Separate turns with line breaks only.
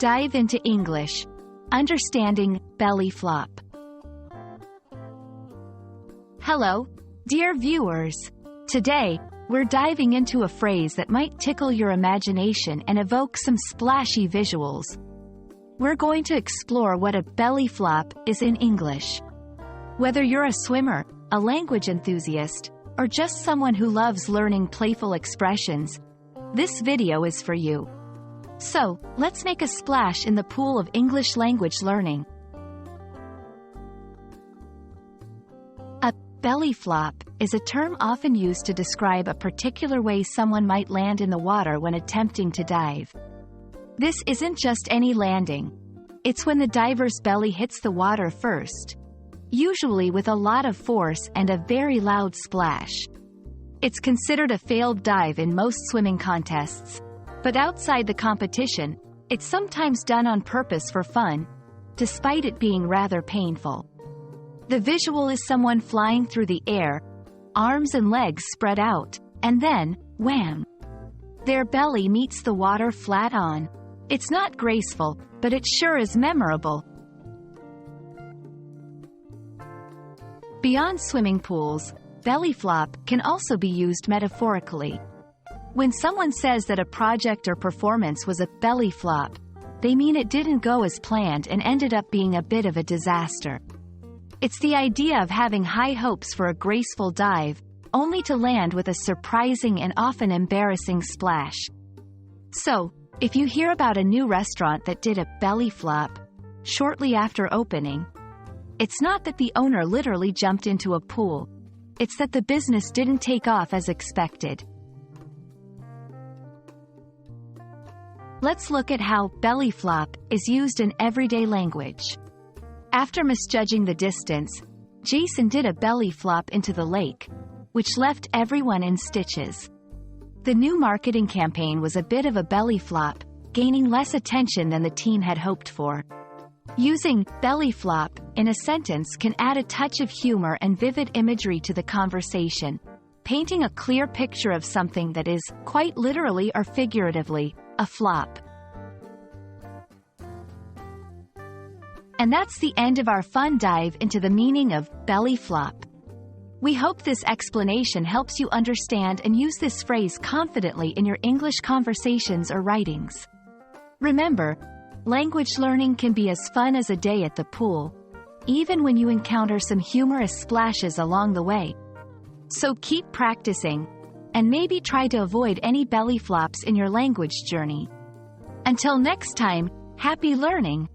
Dive into English. Understanding belly flop. Hello, dear viewers. Today, we're diving into a phrase that might tickle your imagination and evoke some splashy visuals. We're going to explore what a belly flop is in English. Whether you're a swimmer, a language enthusiast, or just someone who loves learning playful expressions, this video is for you. So, let's make a splash in the pool of English language learning. A belly flop is a term often used to describe a particular way someone might land in the water when attempting to dive. This isn't just any landing. It's when the diver's belly hits the water first, usually with a lot of force and a very loud splash. It's considered a failed dive in most swimming contests, but outside the competition, it's sometimes done on purpose for fun, despite it being rather painful. The visual is someone flying through the air, arms and legs spread out, and then, wham! Their belly meets the water flat on. It's not graceful, but it sure is memorable. Beyond swimming pools, belly flop can also be used metaphorically. When someone says that a project or performance was a belly flop, they mean it didn't go as planned and ended up being a bit of a disaster. It's the idea of having high hopes for a graceful dive, only to land with a surprising and often embarrassing splash. So, if you hear about a new restaurant that did a belly flop shortly after opening, it's not that the owner literally jumped into a pool. It's that the business didn't take off as expected. Let's look at how belly flop is used in everyday language. After misjudging the distance, Jason did a belly flop into the lake, which left everyone in stitches. The new marketing campaign was a bit of a belly flop, gaining less attention than the team had hoped for. Using belly flop in a sentence can add a touch of humor and vivid imagery to the conversation, painting a clear picture of something that is, quite literally or figuratively, a flop. And that's the end of our fun dive into the meaning of belly flop. We hope this explanation helps you understand and use this phrase confidently in your English conversations or writings. Remember, language learning can be as fun as a day at the pool, even when you encounter some humorous splashes along the way. So keep practicing, and maybe try to avoid any belly flops in your language journey. Until next time, happy learning!